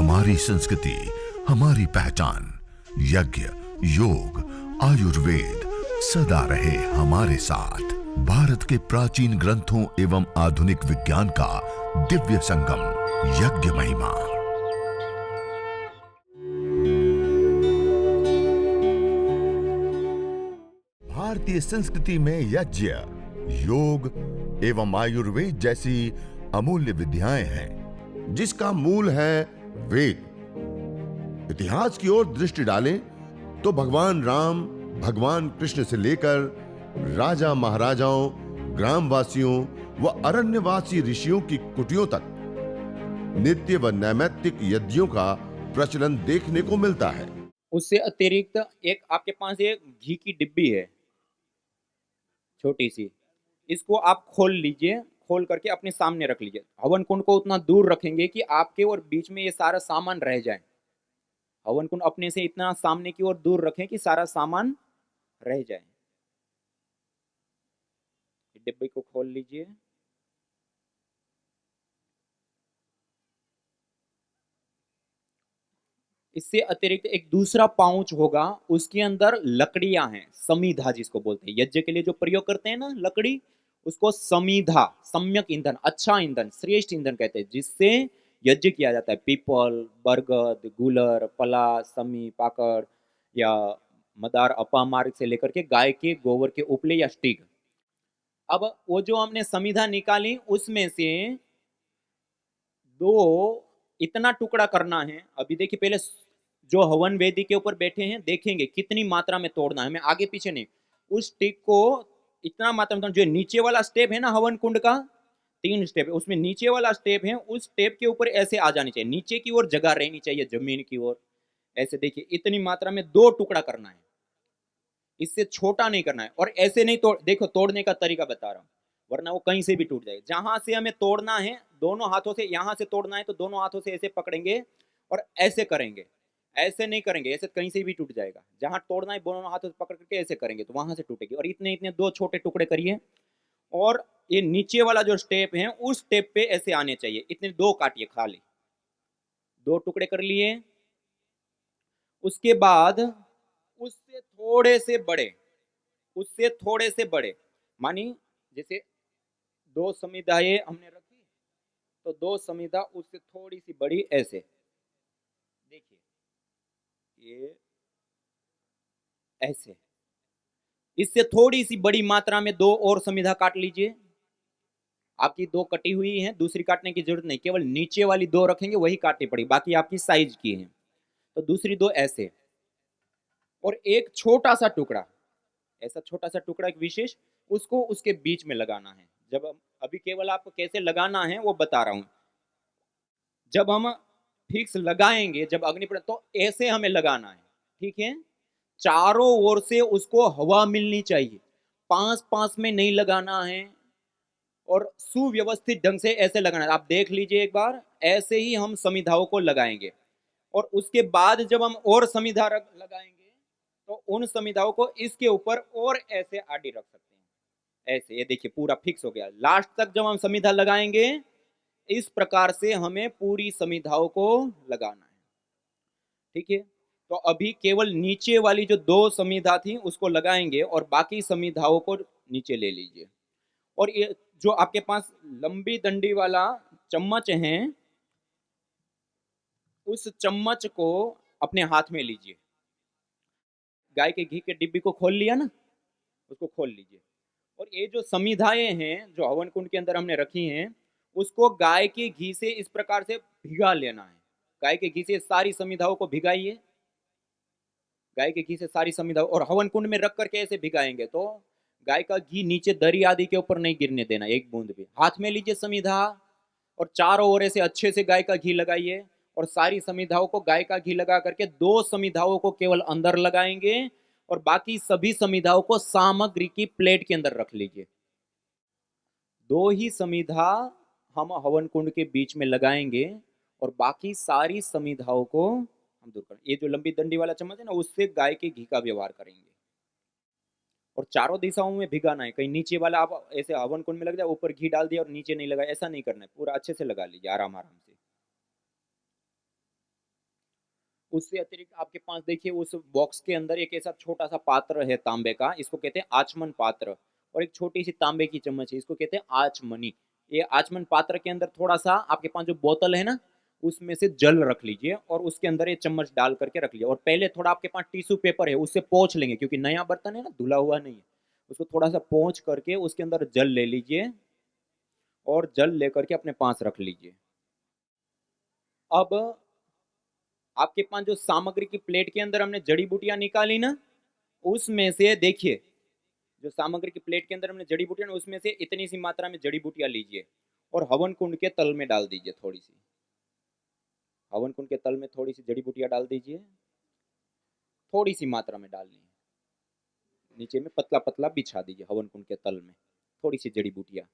हमारी संस्कृति, हमारी पहचान। यज्ञ, योग, आयुर्वेद सदा रहे हमारे साथ। भारत के प्राचीन ग्रंथों एवं आधुनिक विज्ञान का दिव्य संगम, यज्ञ महिमा। भारतीय संस्कृति में यज्ञ, योग एवं आयुर्वेद जैसी अमूल्य विद्याएं हैं, जिसका मूल है वेद। इतिहास की ओर दृष्टि डालें तो भगवान राम, भगवान कृष्ण से लेकर राजा महाराजाओं, ग्रामवासियों व अरण्यवासी ऋषियों की कुटियों तक नित्य व नैमित्तिक यज्ञों का प्रचलन देखने को मिलता है। उससे अतिरिक्त एक आपके पास एक घी की डिब्बी है, छोटी सी। इसको आप खोल लीजिए, खोल करके अपने सामने रख लीजिए। हवन कुंड को उतना दूर रखेंगे कि आपके और बीच में ये सारा सामान रह जाए। हवन कुंड अपने से इतना सामने की ओर दूर रखें कि सारा सामान रह जाए। डिब्बे को खोल लीजिए। इससे अतिरिक्त एक दूसरा पाउच होगा, उसके अंदर लकड़ियां हैं, समीधा जिसको बोलते हैं। यज्ञ के लिए जो प्रयोग करते हैं ना लकड़ी, उसको समीधा, सम्यक ईंधन, अच्छा ईंधन, श्रेष्ठ ईंधन कहते हैं, जिससे यज्ञ किया जाता है। पीपल, बरगद, गुलर, पलाश, समी, पाकड़ या मदार, अपामार्ग से लेकर के गाय के गोबर के उपले या स्टिक। अब वो जो हमने समीधा निकाली, उसमें से दो इतना टुकड़ा करना है। अभी देखिए, पहले जो हवन वेदी के ऊपर बैठे हैं देखेंगे कितनी मात्रा में तोड़ना है, हमें आगे पीछे नहीं। उस स्टिक को इतना मात्रा में, जो नीचे वाला स्टेप है ना हवन कुंड का, 3 स्टेप है, उसमें नीचे वाला स्टेप है, उस स्टेप के ऊपर ऐसे आ जानी चाहिए, नीचे की ओर जगह रहनी चाहिए जमीन की ओर। ऐसे देखिए, इतनी मात्रा में 2 टुकड़ा करना है, इससे छोटा नहीं करना है। और ऐसे नहीं तोड़, देखो तोड़ने का तरीका बता रहा हूं, वरना वो कहीं से भी टूट जाएगा। जहां से हमें तोड़ना है, दोनों हाथों से, यहां से तोड़ना है तो दोनों हाथों से ऐसे पकड़ेंगे और ऐसे करेंगे। ऐसे नहीं करेंगे, ऐसे कहीं से भी टूट जाएगा। जहां तोड़ना है दोनों हाथों से पकड़ करके ऐसे करेंगे तो वहां से टूटेगी। और इतने इतने 2 छोटे टुकड़े करिए, और ये नीचे वाला जो स्टेप है उस स्टेप पे ऐसे आने चाहिए। इतने 2 काटिए, खाली 2 टुकड़े कर लिए। उसके बाद उससे थोड़े से बड़े, उससे थोड़े से बड़े, मानी जैसे 2 समिधाएं हमने रखी, तो 2 समिधा उससे थोड़ी सी बड़ी, ऐसे देखिए, ये ऐसे। इससे थोड़ी सी बड़ी मात्रा में 2 और समिधा काट लीजिए। आपकी 2 कटी हुई हैं, दूसरी काटने की जरूरत नहीं, केवल नीचे वाली 2 रखेंगे, वही काटनी पड़ेगी, बाकी आपकी साइज की हैं। तो दूसरी 2 ऐसे, और एक छोटा सा टुकड़ा, ऐसा छोटा सा टुकड़ा एक विशेष, उसको उसके बीच में लगाना है। जब अभी केवल आपको कैसे लगाना है वो बता रहा हूं। जब हम फिक्स लगाएंगे, जब अग्नि पर, तो ऐसे हमें लगाना है, ठीक है। चारों ओर से उसको हवा मिलनी चाहिए, पास पास में नहीं लगाना है, और सुव्यवस्थित ढंग से ऐसे लगाना है। आप देख लीजिए एक बार, ऐसे ही हम समिधाओं को लगाएंगे। और उसके बाद जब हम और समिधा लगाएंगे तो उन समिधाओं को इसके ऊपर और ऐसे आड़ी रख सकते हैं, ऐसे। ये देखिए पूरा फिक्स हो गया। लास्ट तक जब हम समिधा लगाएंगे, इस प्रकार से हमें पूरी समिधाओं को लगाना है, ठीक है। तो अभी केवल नीचे वाली जो 2 समिधा थी उसको लगाएंगे, और बाकी समिधाओं को नीचे ले लीजिए। और ये जो आपके पास लंबी डंडी वाला चम्मच है, उस चम्मच को अपने हाथ में लीजिए। गाय के घी के डिब्बी को खोल लिया ना, उसको खोल लीजिए। और ये जो समिधाएं हैं जो हवन कुंड के अंदर हमने रखी हैं, उसको गाय के घी से इस प्रकार से भिगा लेना है। गाय के घी से सारी समिधाओं को भिगाइए, गाय के घी से सारी समिधाओं, और हवन कुंड में रख करके ऐसे भिगाएंगे तो गाय का घी नीचे दरी आदि के ऊपर नहीं गिरने देना, एक बूंद भी। हाथ में लीजिए समिधा, और चारों ओर से अच्छे से गाय का घी लगाइए, और सारी समिधाओं को गाय का घी लगा करके 2 समिधाओं को केवल अंदर लगाएंगे, और बाकी सभी समिधाओं को सामग्री की प्लेट के अंदर रख लीजिए। 2 ही समिधा हम हवन कुंड के बीच में लगाएंगे, और बाकी सारी समिधाओं को हम दूर करेंगे। ये जो लंबी डंडी वाला चम्मच है ना, उससे गाय के घी का व्यवहार करेंगे, और चारों दिशाओं में भिगाना है। कहीं नीचे वाला आप ऐसे हवन कुंड में लग जाए, ऊपर घी डाल दिया और नीचे नहीं लगा, ऐसा नहीं करना है। पूरा अच्छे से लगा लीजिए, आराम आराम से। उससे अतिरिक्त आपके पास देखिए उस बॉक्स के अंदर एक ऐसा छोटा सा पात्र है तांबे का, इसको कहते हैं आचमन पात्र, और एक छोटी सी तांबे की चम्मच है, इसको कहते हैं आचमनी। ये आचमन पात्र के अंदर थोड़ा सा आपके पास जो बोतल है ना, उसमें से जल रख लीजिए और उसके अंदर ये चम्मच डाल करके रख लीजिए, और पहले थोड़ा आपके पास टिश्यू पेपर है उससे पोंछ लेंगे, क्योंकि नया बर्तन है ना, धुला हुआ नहीं है, उसको थोड़ा सा पोंछ करके उसके अंदर जल ले लीजिए और जल लेकर के अपने पास रख लीजिए। अब आपके पास जो सामग्री की प्लेट के अंदर हमने जड़ी बूटियां निकाली ना, उसमें से देखिए, जो सामग्री की प्लेट के अंदर हमने जड़ी बूटियां ना, उसमें से इतनी सी मात्रा में जड़ी बूटियां लीजिए और हवन कुंड के तल में डाल दीजिए। थोड़ी सी हवन कुंड के तल में थोड़ी सी जड़ी बूटियां डाल दीजिए, थोड़ी सी मात्रा में डालनी है। नीचे में पतला पतला बिछा दीजिए हवन कुंड के तल में थोड़ी सी जड़ी बूटियां।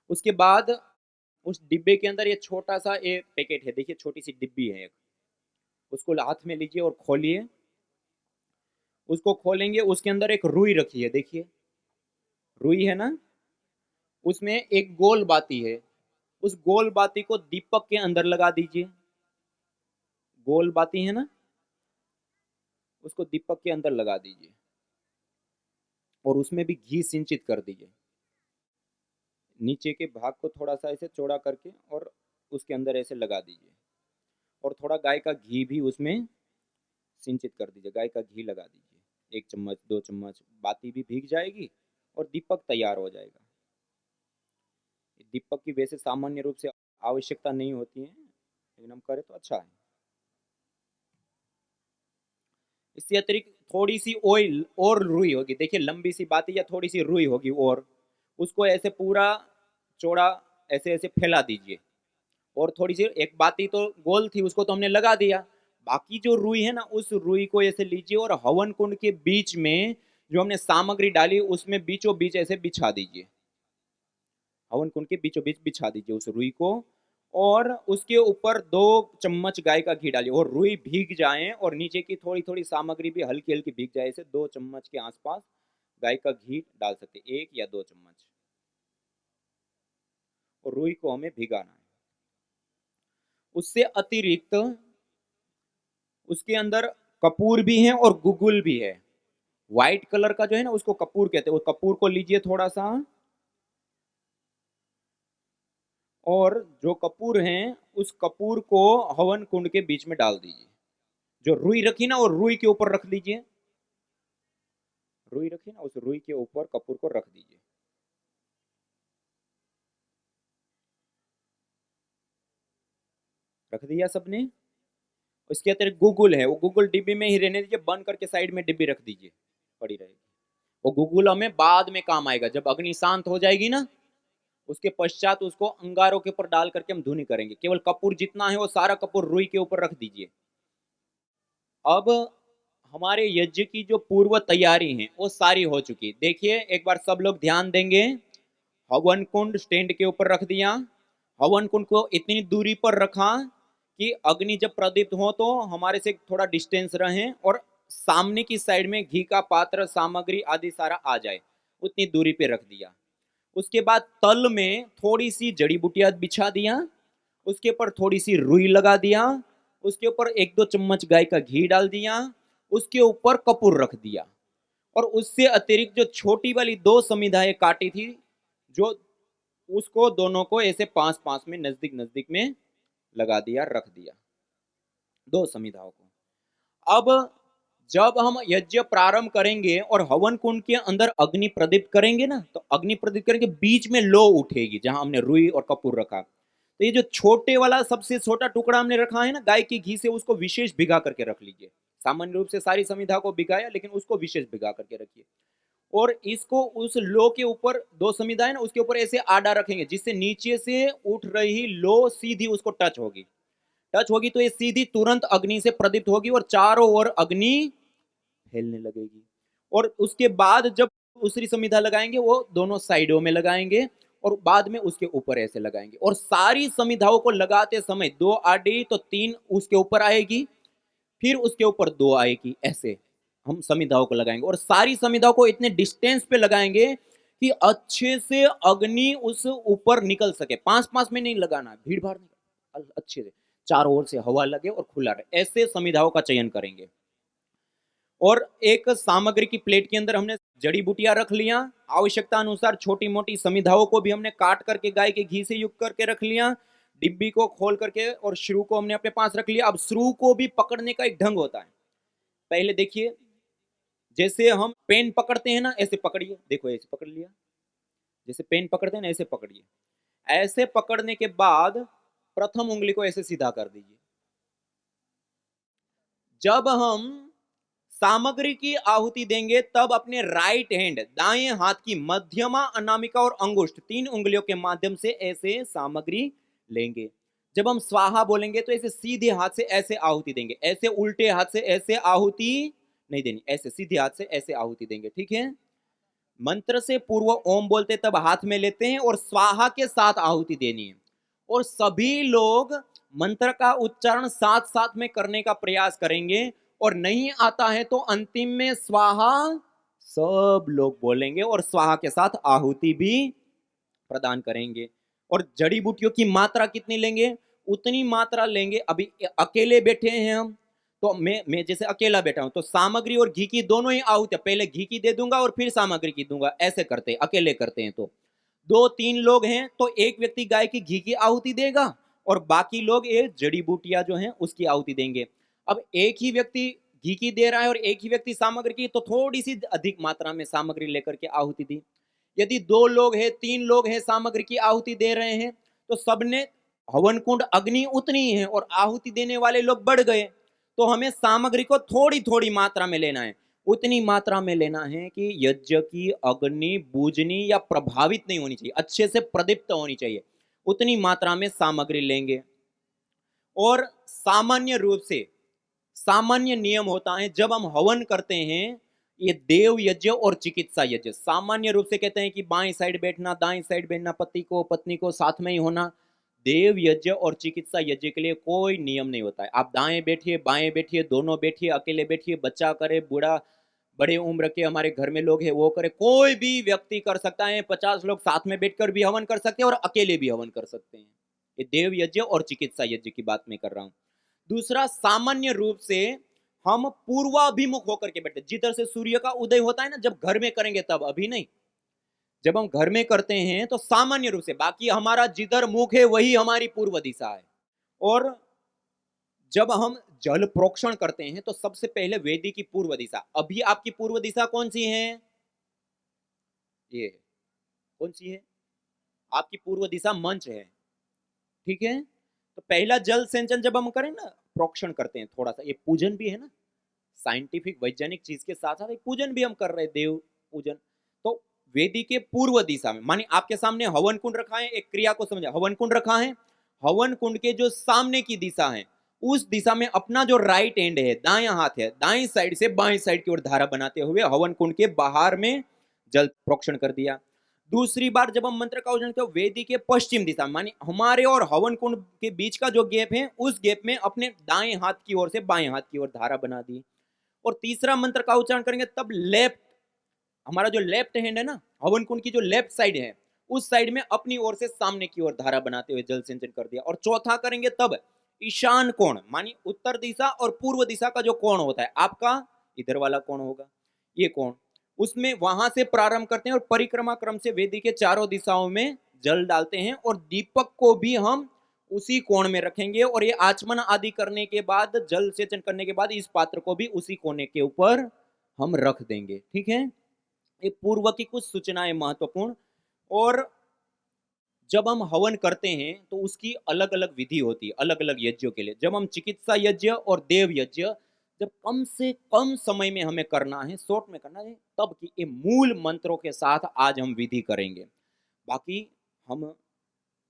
उसके बाद उस डिब्बे के अंदर ये छोटा सा एक पैकेट है, देखिए छोटी सी डिब्बी है एक, उसको हाथ में लीजिए और खोलिए। उसको खोलेंगे, उसके अंदर एक रुई रखी है, देखिए रुई है ना, उसमें एक गोल बाती है, उस गोल बाती को दीपक के अंदर लगा दीजिए। गोल बाती है ना, उसको दीपक के अंदर लगा दीजिए और उसमें भी घी सिंचित कर दीजिए। नीचे के भाग को थोड़ा सा ऐसे चौड़ा करके और उसके अंदर ऐसे लगा दीजिए, और थोड़ा गाय का घी भी उसमें सिंचित कर दीजिए। गाय का घी लगा दीजिए 1 चम्मच 2 चम्मच, बाती भी भीग जाएगी और दीपक तैयार हो जाएगा। दीपक की वैसे सामान्य रूप से आवश्यकता नहीं होती है, लेकिन हम करें तो अच्छा है। इससे अतिरिक्त थोड़ी सी ऑयल और रुई होगी, देखिए लंबी सी बाती या थोड़ी सी रुई होगी, और उसको ऐसे पूरा चौड़ा ऐसे ऐसे फैला दीजिए। और थोड़ी सी एक बाती तो गोल थी, उसको तो हमने लगा दिया, बाकी जो रुई है ना, उस रुई को ऐसे लीजिए और हवन कुंड के बीच में जो हमने सामग्री डाली उसमें बीचों बीच ऐसे बिछा दीजिए। हवन कुंड के बीचों बीच बिछा दीजिए उस रुई को, और उसके ऊपर 2 चम्मच गाय का घी डालिए, और रुई भीग जाए और नीचे की थोड़ी थोड़ी सामग्री भी हल्की हल्की भीग जाए, ऐसे 2 चम्मच के आसपास गाय का घी डाल सकते, 1 या 2 चम्मच, और रुई को हमें भिगाना है। उससे अतिरिक्त उसके अंदर कपूर भी है और गुगुल भी है। व्हाइट कलर का जो है ना, उसको कपूर कहते हैं। वो कपूर को लीजिए थोड़ा सा, और जो कपूर हैं उस कपूर को हवन कुंड के बीच में डाल दीजिए। जो रुई रखी ना, वो रुई के ऊपर रख दीजिए। रुई रखी ना, उस रुई के ऊपर कपूर को रख दीजिए। रख दिया सबने। उसके अतिरिक्त गूगल है, वो गूगल डिब्बी में ही रहने दीजिए, बंद करके साइड में डिब्बी रख दीजिए, पड़ी रहेगी। वो गूगल हमें बाद में काम आएगा, जब अग्नि शांत हो जाएगी ना, उसके पश्चात उसको अंगारों के ऊपर डाल करके हम धुनी करेंगे। केवल कपूर जितना है वो सारा कपूर रुई के ऊपर रख दीजिए। अब हमारे यज्ञ की जो पूर्व तैयारी है वो सारी हो चुकी। देखिए एक बार सब लोग ध्यान देंगे। हवन कुंड स्टैंड के ऊपर रख दिया, हवन कुंड को इतनी दूरी पर रखा कि अग्नि जब प्रदीप्त हो तो हमारे से थोड़ा डिस्टेंस रहे, और सामने की साइड में घी का पात्र सामग्री आदि सारा आ जाए, उतनी दूरी पे रख दिया। उसके बाद तल में थोड़ी सी जड़ी बूटियां बिछा दिया, उसके ऊपर थोड़ी सी रुई लगा दिया, उसके ऊपर 1-2 चम्मच गाय का घी डाल दिया, उसके ऊपर कपूर रख दिया, और उससे अतिरिक्त जो छोटी वाली 2 समिधाएं काटी थी, जो उसको दोनों को ऐसे 5-5 में नजदीक नजदीक में लगा दिया, रख दिया 2 समिधाओं को। अब जब हम यज्ञ प्रारंभ करेंगे और हवन कुंड के अंदर अग्नि प्रदीप्त करेंगे ना, तो अग्नि प्रदीप्त करेंगे, बीच में लो उठेगी जहां हमने रुई और कपूर रखा। तो ये जो छोटे वाला सबसे छोटा टुकड़ा हमने रखा है ना गाय के घी से, उसको विशेष भिगा करके रख लीजिए। सामान्य रूप से सारी समिधा को भिगाया, लेकिन उसको विशेष भिगा करके रखिए। और इसको उस लो के ऊपर 2 समिधा है ना, उसके ऊपर ऐसे आड़ा रखेंगे, जिससे नीचे से उठ रही लो सीधी उसको टच होगी। टच होगी तो ये सीधी तुरंत अग्नि से प्रदीप्त होगी और चारों ओर अग्नि फैलने लगेगी। और उसके बाद जब दूसरी समिधा लगाएंगे, वो दोनों साइडों में लगाएंगे और बाद में उसके ऊपर ऐसे लगाएंगे। और सारी समिधाओं को लगाते समय 2 आड़ी तो 3 उसके ऊपर आएगी, फिर उसके ऊपर 2 आएगी, ऐसे हम समिधाओं को लगाएंगे। और सारी समिधाओं को इतने डिस्टेंस पे लगाएंगे कि अच्छे से अग्नि उस ऊपर निकल सके। 5-5 में नहीं लगाना, भीड़ भाड़ नहीं, अच्छे से चारों ओर से हवा लगे और खुला रहे, ऐसे समिधाओं का चयन करेंगे। और एक सामग्री की प्लेट के अंदर हमने जड़ी बूटियां रख लिया, आवश्यकता अनुसार छोटी मोटी समिधाओं को भी हमने काट करके गाय के घी से युक्त करके रख लिया, डिब्बी को खोल करके और श्रू को हमने अपने पास रख लिया। अब श्रू को भी पकड़ने का एक ढंग होता है। पहले देखिए, जैसे हम पेन पकड़ते हैं ना, ऐसे पकड़िए, देखो ऐसे पकड़ लिया, जैसे पेन पकड़ते हैं ना ऐसे पकड़िए। ऐसे पकड़ने के बाद प्रथम उंगली को ऐसे सीधा कर दीजिए। जब हम सामग्री की आहुति देंगे तब अपने राइट हैंड, दाएं हाथ की मध्यमा, अनामिका और अंगुष्ठ 3 उंगलियों के माध्यम से ऐसे सामग्री लेंगे। जब हम स्वाहा बोलेंगे तो ऐसे सीधे हाथ से ऐसे आहुति देंगे, ऐसे उल्टे हाथ से ऐसे आहुति नहीं देनी, ऐसे सीधे हाथ से ऐसे आहुति देंगे, ठीक है। मंत्र से पूर्व ओम बोलते तब हाथ में लेते हैं और स्वाहा के साथ आहुति देनी है। और सभी लोग मंत्र का उच्चारण साथ साथ में करने का प्रयास करेंगे, और नहीं आता है तो अंतिम में स्वाहा सब लोग बोलेंगे और स्वाहा के साथ आहुति भी प्रदान करेंगे। और जड़ी बूटियों की मात्रा कितनी लेंगे? उतनी मात्रा लेंगे। अभी अकेले बैठे हैं हम, तो मैं जैसे अकेला बैठा हूं तो सामग्री और घी की दोनों ही आहुति, पहले घी की दे दूंगा और फिर सामग्री की दूंगा, ऐसे करते हैं। अकेले करते हैं तो 2-3 लोग हैं तो एक व्यक्ति गाय की घी की आहुति देगा और बाकी लोग ये जड़ी बूटियां जो हैं उसकी आहुति देंगे। अब एक ही व्यक्ति घी की दे रहा है और एक ही व्यक्ति सामग्री की, तो थोड़ी सी अधिक मात्रा में सामग्री लेकर के आहुति दी। यदि 2 लोग हैं, 3 लोग हैं, सामग्री की आहुति दे रहे हैं, तो सबने हवन कुंड अग्नि उतनी ही है और आहुति देने वाले लोग बढ़ गए, तो हमें सामग्री को थोड़ी थोड़ी मात्रा में लेना है। उतनी मात्रा में लेना है कि यज्ञ की अग्नि बूझनी या प्रभावित नहीं होनी चाहिए, अच्छे से प्रदीप्त होनी चाहिए, उतनी मात्रा में सामग्री लेंगे। और सामान्य रूप से सामान्य नियम होता है जब हम हवन करते हैं, ये देव यज्ञ और चिकित्सा यज्ञ, सामान्य रूप से कहते हैं कि बाएं साइड बैठना, दाएं साइड बैठना, पति को पत्नी को साथ में ही होना। देव यज्ञ और चिकित्सा यज्ञ के लिए कोई नियम नहीं होता है। आप दाएं बैठिए, बाएं बैठिए, दोनों बैठिए, अकेले बैठिए, बच्चा करे, बूढ़ा, बड़े उम्र के हमारे घर में लोग हैं वो करे, कोई भी व्यक्ति कर सकता है। 50 लोग साथ में बैठकर भी हवन कर सकते हैं और अकेले भी हवन कर सकते हैं। ये देव यज्ञ और चिकित्सा यज्ञ की बात मैं कर रहा हूं। दूसरा, सामान्य रूप से हम पूर्वाभिमुख होकर के बैठते, जिधर से सूर्य का उदय होता है ना, जब घर में करेंगे तब, अभी नहीं। जब हम घर में करते हैं तो सामान्य रूप से, बाकी हमारा जिधर मुख है वही हमारी पूर्व दिशा है। और जब हम जल प्रोक्षण करते हैं तो सबसे पहले वेदी की पूर्व दिशा, अभी आपकी पूर्व दिशा कौन सी है? ये कौन सी है? आपकी पूर्व दिशा मंच है, ठीक है। तो पहला जल सिंचन जब हम करें ना, प्रोक्षण करते हैं, थोड़ा सा ये पूजन भी है ना, साइंटिफिक वैज्ञानिक चीज के साथ साथ एक पूजन भी हम कर रहे हैं, देव पूजन। तो वेदी के पूर्व दिशा में, माने आपके सामने हवन कुंड रखा है, एक क्रिया को समझा, हवन कुंड रखा है, हवन कुंड के जो सामने की दिशा है उस दिशा में अपना जो राइट एंड है, दायां हाथ है, दाएं साइड से बाएं साइड की ओर धारा बनाते हुए हवन कुंड के बाहर में जल प्रोक्षण कर दिया। दूसरी बार जब हम मंत्र का उच्चारण करते हैं वेदी के पश्चिम दिशा, मानी हमारे और हवन कुंड के बीच का जो गैप है उस गैप में अपने दाएं हाथ की ओर से बाएं हाथ की ओर धारा बना दी। और तीसरा मंत्र का उच्चारण करेंगे तब लेफ्ट, हमारा जो लेफ्ट हैंड है ना, हवन कुंड की जो लेफ्ट साइड है उस साइड में अपनी ओर से सामने की ओर धारा बनाते हुए जल सिंचन कर दिया। और चौथा करेंगे तब ईशान कोण, मानी उत्तर दिशा और पूर्व दिशा का जो कोण होता है, आपका इधर वाला कोण होगा, ये कोण, उसमें वहां से प्रारंभ करते हैं और परिक्रमा क्रम से वेदी के चारों दिशाओं में जल डालते हैं। और दीपक को भी हम उसी कोण में रखेंगे और ये आचमन आदि करने के बाद, जल सेचन करने के बाद इस पात्र को भी उसी कोने के ऊपर हम रख देंगे, ठीक है। ये पूर्व की कुछ सूचनाएं महत्वपूर्ण। और जब हम हवन करते हैं तो उसकी अलग अलग विधि होती है, अलग अलग यज्ञों के लिए। जब हम चिकित्सा यज्ञ और देव यज्ञ जब कम से कम समय में हमें करना है, शॉर्ट में करना है, तब की ये मूल मंत्रों के साथ आज हम विधि करेंगे। बाकी हम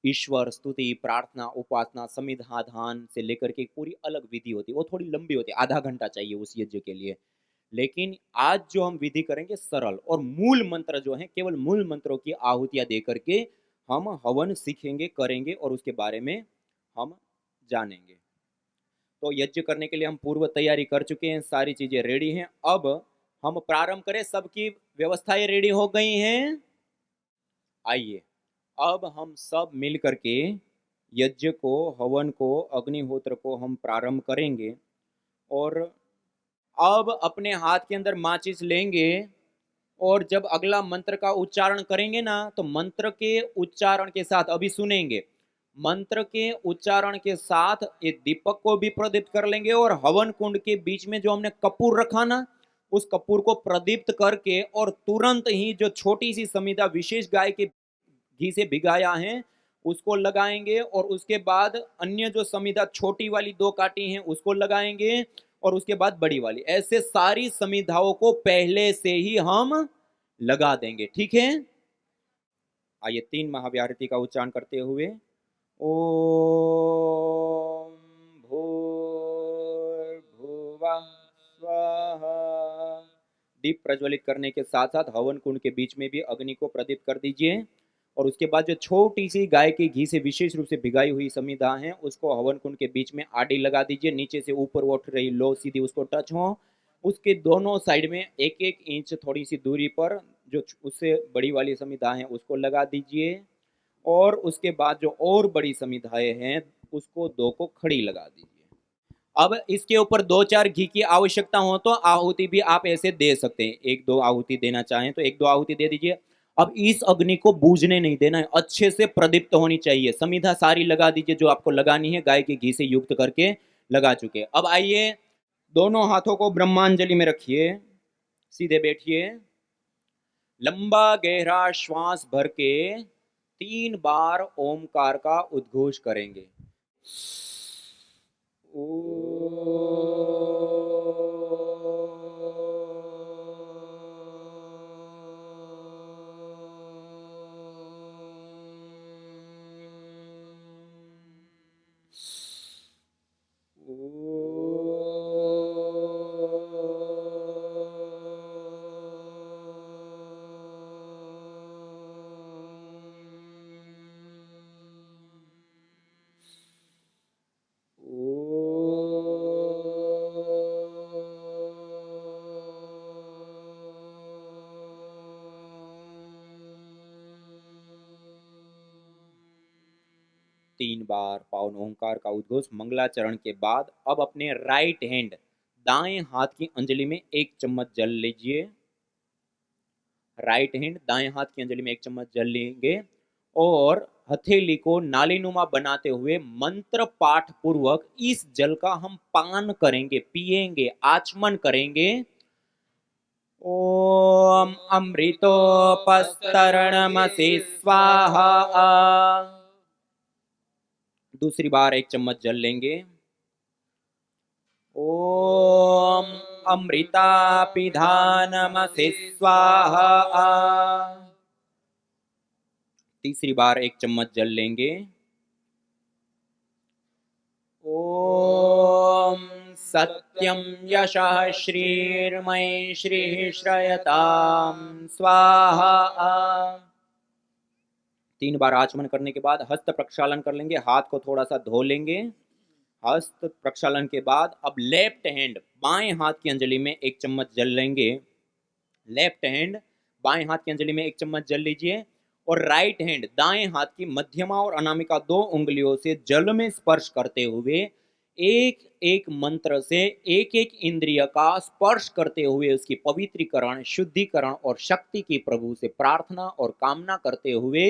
ईश्वर स्तुति, प्रार्थना, उपासना, समिधाधान से लेकर के पूरी अलग विधि होती है, वो थोड़ी लंबी होती है, आधा घंटा चाहिए उस यज्ञ के लिए। लेकिन आज जो हम विधि करेंगे सरल और मूल मंत्र जो है, केवल मूल मंत्रों की आहुतियां दे करके हम हवन सीखेंगे, करेंगे और उसके बारे में हम जानेंगे। तो यज्ञ करने के लिए हम पूर्व तैयारी कर चुके हैं, सारी चीजें रेडी हैं। अब हम प्रारंभ करें, सबकी व्यवस्थाएं रेडी हो गई हैं। आइए अब हम सब मिल करके यज्ञ को, हवन को, अग्निहोत्र को हम प्रारंभ करेंगे। और अब अपने हाथ के अंदर माचिस लेंगे और जब अगला मंत्र का उच्चारण करेंगे ना, तो मंत्र के उच्चारण के साथ अभी सुनेंगे, मंत्र के उच्चारण के साथ ये दीपक को भी प्रदीप्त कर लेंगे और हवन कुंड के बीच में जो हमने कपूर रखा ना, उस कपूर को प्रदीप्त करके और तुरंत ही जो छोटी सी समिधा विशेष गाय के घी से भिगाया है उसको लगाएंगे और उसके बाद अन्य जो समिधा छोटी वाली दो काटी हैं उसको लगाएंगे और उसके बाद बड़ी वाली, ऐसे सारी समिधाओं को पहले से ही हम लगा देंगे। ठीक है, आइए 3 महाव्याहृति का उच्चारण करते हुए ओम भूर्भुवः स्वः। दीप प्रज्वलित करने के साथ साथ हवन कुंड के बीच में भी अग्नि को प्रदीप्त कर दीजिए और उसके बाद जो छोटी सी गाय के घी से विशेष रूप से भिगाई हुई समिधा है उसको हवन कुंड के बीच में आड़ी लगा दीजिए, नीचे से ऊपर उठ रही लो सीधी उसको टच हो, उसके दोनों साइड में 1-1 इंच थोड़ी सी दूरी पर जो उससे बड़ी वाली समिधा है उसको लगा दीजिए और उसके बाद जो और बड़ी समिधाएं हैं उसको 2 को खड़ी लगा दीजिए। अब इसके ऊपर 2-4 घी की आवश्यकता हो तो आहुति भी आप ऐसे दे सकते हैं, 1-2 आहुति देना चाहें तो 1-2 आहुति दे दीजिए। अब इस अग्नि को बूझने नहीं देना है, अच्छे से प्रदीप्त होनी चाहिए। समिधा सारी लगा दीजिए जो आपको लगानी है, गाय के घी से युक्त करके लगा चुके। अब आइए दोनों हाथों को ब्रह्मांजलि में रखिए, सीधे बैठिए, लंबा गहरा श्वास भर के 3 बार ओमकार का उद्घोष करेंगे। तीन बार पावन ओंकार का उद्घोष मंगलाचरण के बाद अब अपने राइट हैंड दाएं हाथ की अंजलि में 1 चम्मच जल लीजिए। राइट हैंड दाएं हाथ की अंजलि में 1 चम्मच जल लेंगे और हथेली को नालीनुमा बनाते हुए मंत्र पाठ पूर्वक इस जल का हम पान करेंगे, पिएंगे, आचमन करेंगे। ओम अमृतोपस्तरणमसि स्वाहा। दूसरी बार 1 चम्मच जल लेंगे। ओम अमृतापिधानमसि स्वाहा। तीसरी बार 1 चम्मच जल लेंगे। ओम सत्यम यशः श्रीर्मयि श्रीः श्रयताम स्वाहा। 3 बार आचमन करने के बाद हस्त प्रक्षालन कर लेंगे, हाथ को थोड़ा सा धो लेंगे। हस्त प्रक्षालन के बाद अब लेफ्ट हैंड बाएं हाथ की अंजलि में 1 चम्मच जल लेंगे। लेफ्ट हैंड बाएं हाथ की अंजलि में 1 चम्मच जल लीजिए और राइट हैंड दाएं हाथ की मध्यमा और अनामिका 2 उंगलियों से जल में स्पर्श करते हुए एक एक मंत्र से एक एक इंद्रिय का स्पर्श करते हुए उसकी पवित्रीकरण, शुद्धिकरण और शक्ति की प्रभु से प्रार्थना और कामना करते हुए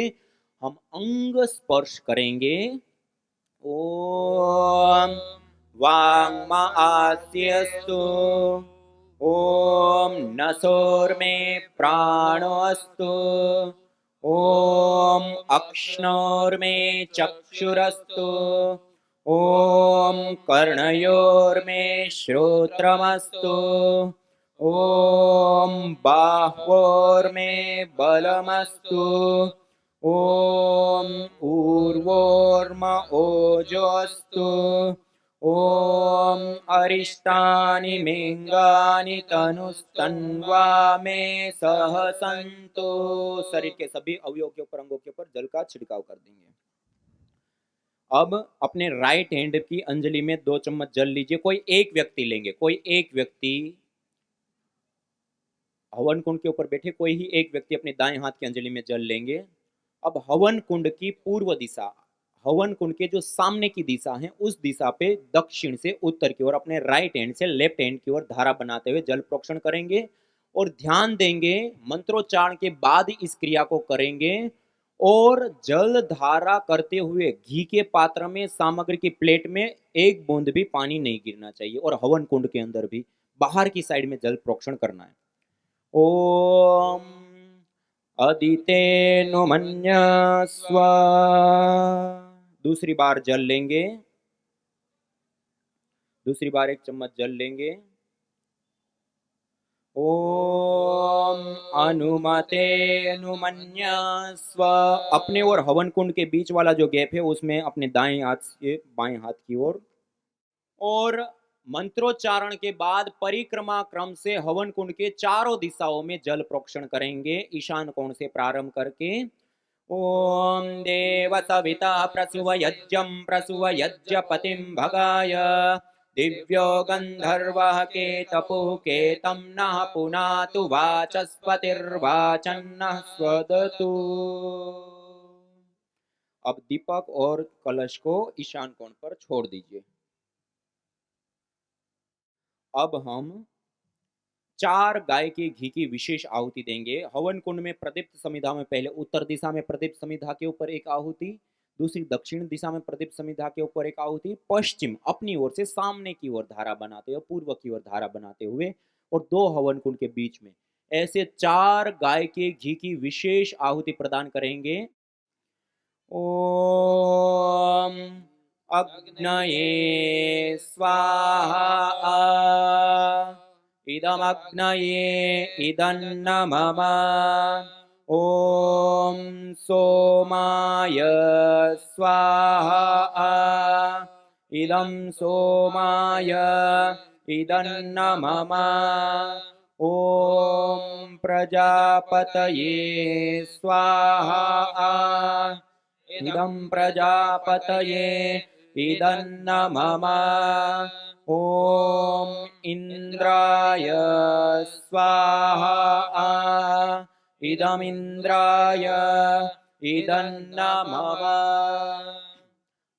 हम अंग स्पर्श करेंगे। ओम वांगमा आस्यस्तु। ओम नसोर्मे प्राणोऽस्तु। ओम अक्ष्णोर्मे चक्षुरस्तु। ओम कर्णयोर्मे श्रोत्रमस्तु। ओम बाह्वोर्मे बलमस्तु। ओम ऊर्वोर्म ओजोऽस्तु। ओम अरिष्टानि मेंगानि तनुस्तन्वा में सह सन्तु। शरीर के सभी अवयवों के ऊपर, अंगों के ऊपर जल का छिड़काव कर देंगे। अब अपने राइट हैंड की अंजलि में 2 चम्मच जल लीजिए। कोई एक व्यक्ति लेंगे, कोई एक व्यक्ति हवन कुंड के ऊपर बैठे, कोई ही एक व्यक्ति अपने दाएं हाथ की अंजलि में जल लेंगे। अब हवन कुंड की पूर्व दिशा, हवन कुंड के जो सामने की दिशा है उस दिशा पे दक्षिण से उत्तर की ओर अपने राइट हैंड से लेफ्ट हैंड की ओर धारा बनाते हुए जल प्रोक्षण करेंगे और ध्यान देंगे। मंत्रोच्चारण के बाद इस क्रिया को करेंगे और जल धारा करते हुए घी के पात्र में सामग्री की प्लेट में एक बूंद भी पानी नहीं गिरना चाहिए और हवन कुंड के अंदर भी बाहर की साइड में जल प्रोक्षण करना है। ओम अदितेनुमन्यस्व। दूसरी बार जल लेंगे, दूसरी बार एक चम्मच जल लेंगे। ओम अनुमतेनुमन्यस्व। अपने और हवन कुंड के बीच वाला जो गैप है उसमें अपने दाएं हाथ से बाएं हाथ की ओर और मंत्रोच्चारण के बाद परिक्रमा क्रम से हवन कुंड के चारों दिशाओं में जल प्रोक्षण करेंगे ईशान कोण से प्रारंभ करके। ओम देव सविता प्रसुव यज्ञं प्रसुव यज्ञपतिं भगाय दिव्यो गंधर्वः केतपुः केतं नः पुनातु वाचस्पतिर्वाचन्नः स्वदतु। अब दीपक और कलश को ईशान कोण पर छोड़ दीजिए। अब हम 4 गाय के घी की विशेष आहुति देंगे। हवन कुंड में प्रदीप्त समिधा में पहले उत्तर दिशा में प्रदीप्त समिधा के ऊपर एक आहुति, दूसरी दक्षिण दिशा में प्रदीप्त समिधा के ऊपर एक आहुति, पश्चिम अपनी ओर से सामने की ओर धारा बनाते हुए पूर्व की ओर धारा बनाते हुए और 2 हवन कुंड के बीच में ऐसे 4 गाय के घी की विशेष आहुति प्रदान करेंगे। ओम अग्नये स्वाहा इदमग्नये इदन्नमम। ओम सोमाय स्वाहा इदं सोमाय इदन्नमम। ओम प्रजापतये स्वाहा इदं प्रजापतये इदन्नमम। ओम इंद्राय स्वाहा इदमिंद्राय इदन्नमम।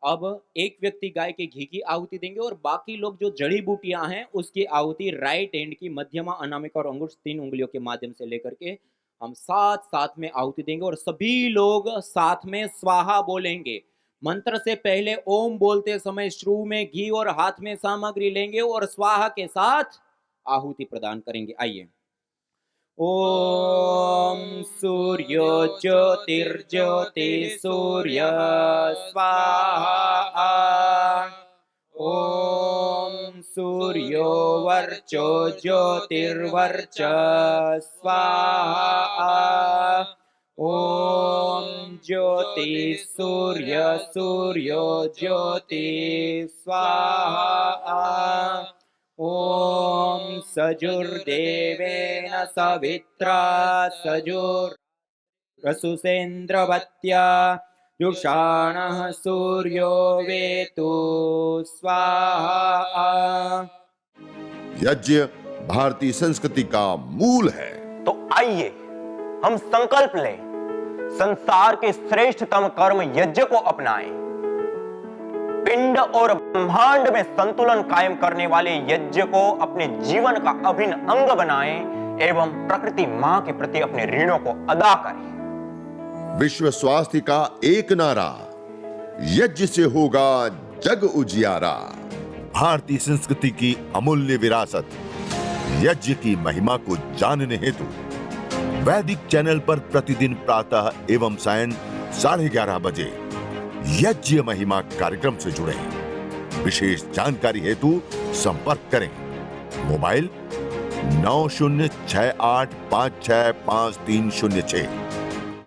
अब एक व्यक्ति गाय के घी की आहुति देंगे और बाकी लोग जो जड़ी बूटियां हैं उसकी आहुति राइट हैंड की मध्यमा, अनामिका और अंगुष्ठ 3 उंगलियों के माध्यम से लेकर के हम साथ साथ में आहुति देंगे और सभी लोग साथ में स्वाहा बोलेंगे। मंत्र से पहले ओम बोलते समय श्रू में घी और हाथ में सामग्री लेंगे और स्वाहा के साथ आहुति प्रदान करेंगे। आइए। ओम सूर्यो ज्योतिर्ज्योति सूर्य स्वाहा। ओम सूर्यो वर्चो ज्योतिर्वर्च स्वाहा। ओम ज्योति सूर्य सूर्यो ज्योति स्वाहा। ओम सजुर्देवेन सवित्रा सजुर्रसुसेन्द्रवत्या जुषाणः सूर्यो वेतु स्वाहा। यज्ञ भारतीय संस्कृति का मूल है। तो आइए हम संकल्प लें, संसार के श्रेष्ठतम कर्म यज्ञ को अपनाएं। पिंड और ब्रह्मांड में संतुलन कायम करने वाले यज्ञ को अपने जीवन का अभिन्न अंग बनाएं एवं प्रकृति मां के प्रति अपने ऋणों को अदा करें। विश्व स्वास्थ्य का एक नारा, यज्ञ से होगा जग उजियारा। भारतीय संस्कृति की अमूल्य विरासत यज्ञ की महिमा को जानने हेतु वैदिक चैनल पर प्रतिदिन प्रातः एवं सायं 11:30 बजे यज्ञ महिमा कार्यक्रम से जुड़े। विशेष जानकारी हेतु संपर्क करें। मोबाइल 9068565306।